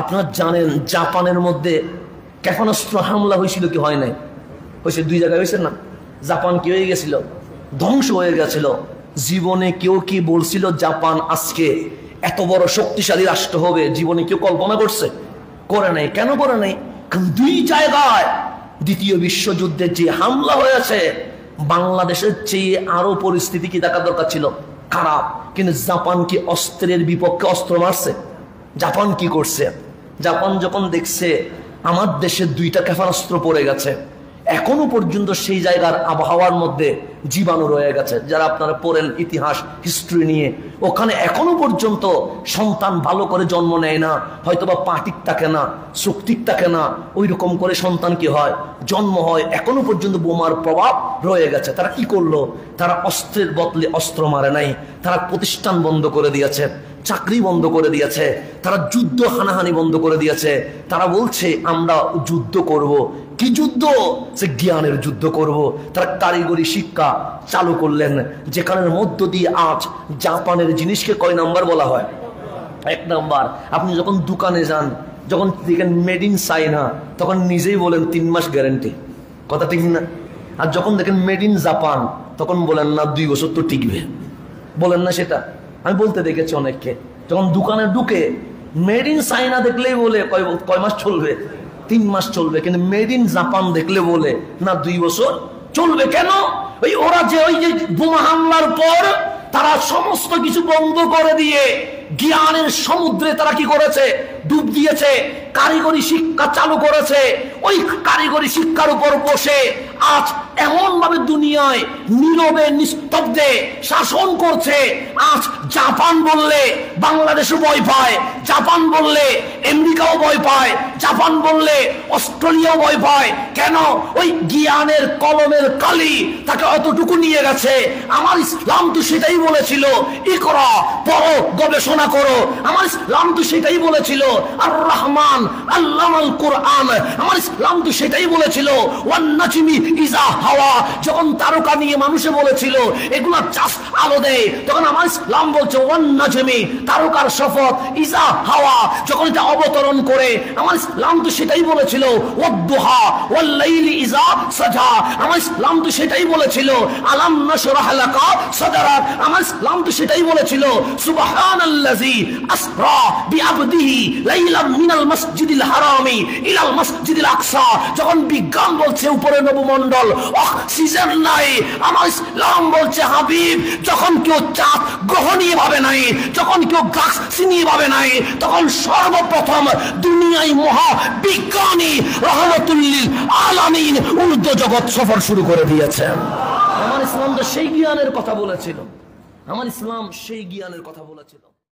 আপনারা জানেন জাপানের মধ্যে ক্ষেপণাস্ত্র হামলা হয়েছিল কি হয় নাই? হয়েছে, দুই জায়গায় হয়েছে না? জাপান কি হয়ে গেছিল? ধ্বংস হয়ে গেছিল। জীবনে কেউ কি বলছিল জাপান আজকে এত বড় শক্তিশালী রাষ্ট্র হবে? জীবনে কেউ কল্পনা করছে? করে নাই। কেন করে নাই? কারণ দুই জায়গায় দ্বিতীয় বিশ্বযুদ্ধে যে হামলা হয়েছে, বাংলাদেশের চেয়ে আরো পরিস্থিতি কি দেখা দরকার ছিল? খারাপ। কিন্তু জাপান কি অস্ত্রের বিপক্ষে অস্ত্র মারছে? জাপান কি করছে? জাপান যখন দেখছে আমার দেশে দুইটা ক্ষেপণাস্ত্র পড়ে গেছে, এখনো পর্যন্ত সেই জায়গার আবহাওয়ার মধ্যে জীবাণু রয়ে গেছে। যারা আপনারা পড়েন ইতিহাস, হিস্ট্রি নিয়ে, ওখানে এখনো পর্যন্ত সন্তান ভালো করে জন্ম নেয় না, হয়তোবা পা ঠিক থাকে না, চোখ ঠিক থাকে না, ওই রকম করে সন্তান কি হয়, জন্ম হয়। এখনো পর্যন্ত বোমার প্রভাব রয়ে গেছে। তারা কি করলো? তারা অস্ত্রের বদলে অস্ত্র মারে নাই, তারা প্রতিষ্ঠান বন্ধ করে দিয়েছে, চাকরি বন্ধ করে দিয়েছে, তারা যুদ্ধ হানাহানি বন্ধ করে দিয়েছে। তারা বলছে আমরা যুদ্ধ করব। কি যুদ্ধ? সে জ্ঞানের যুদ্ধ করব। তারা কারিগরি শিক্ষা চালু করলেন, যেখানের মধ্য দিয়ে আজ জাপানের জিনিসকে কয় নাম্বার বলা হয়? 1 নাম্বার। আপনি যখন দোকানে যান, যখন দেখেন মেড ইন চাইনা, তখন নিজেই বলেন 3 মাস গ্যারান্টি। কথা ঠিক না? আর যখন দেখেন মেড ইন জাপান, তখন বলেন না 2 বছর তো টিকবে। বলেন না সেটা? আমি বলতে দেখেছি অনেককে, যখন দোকানে ঢুকে মেড ইন চাইনা দেখলেই বলে কয় মাস চলবে? 3 মাস চলবে। কিন্তু মেড ইন জাপান দেখলে বলে না 2 বছর চলবে। কেন? ওরা যে ওই যে বোমা হামলার পর তারা সমস্ত কিছু বন্ধ করে দিয়ে জ্ঞানের সমুদ্রে তারা কি করেছে? ডুব দিয়েছে। কারিগরি শিক্ষা চালু করেছে। ওই কারিগরি শিক্ষার উপর বসে আজ এমন ভাবে দুনিয়ায় নীরবে নিস্তব্ধে শাসন করছে। আজ জাপান বললে বাংলাদেশও ভয় পায়, জাপান বললে আমেরিকাও ভয় পায়, জাপান বললে অস্ট্রেলিয়াও ভয় পায়। কেন? ওই জ্ঞানের কলমের কালি তাকে অতটুকু নিয়ে গেছে। আমার ইসলাম তো সেটাই বলেছিল, ইকরা, পড়ো, গবেষণা করো। আমার ইসলাম তো সেটাই বলেছিল, আর রহমান আল্লামাল কোরআন। আমার ইসলাম তো সেটাই বলেছিল, ওয়ান নাজমি ইজা হাওয়া। যখন তারকা নিয়ে মানুষে বলেছিল এগুলা জাস্ট আলো দেয়, তখন আমার ইসলাম বলছে ওয়ান নাজমি, তারকার শপথ, ইজা হাওয়া, যখন এটা অবতরণ করে। আমার ইসলাম তো সেটাই বলেছিল ওয়াদ-দুহা ওয়াল লাইলি ইজা সাজা। আমার ইসলাম তো সেটাই বলেছিল আলাম নাশরাহ লাকা সাদরাক। আমার ইসলাম তো সেটাই বলেছিল সুবহানাল্লাযী আসরা বিআবদিহি লাইলাম মিনাল মাসজিদিল হারামি ইলাল মাসজিদিল আকসা। যখন বিজ্ঞান বলছে উপরে নবমণ্ডল, অক্সিজেন নাই, আমার ইসলাম বলছে হাবিব যখন কেউ চাঁদ গ্রহণীয় ভাবে নাই, যখন কেউ গাছ চিনিয়ে ভাবে নাই, তখন সর্বপ্রথম দুনিয়ায় মহা বিজ্ঞানী রহমতুল্লিল আলামিন ঊর্ধ্ব জগৎ সফর শুরু করে দিয়েছেন। আমার ইসলাম তো সেই জ্ঞানের কথা বলেছিল, আমার ইসলাম সেই জ্ঞানের কথা বলেছিল।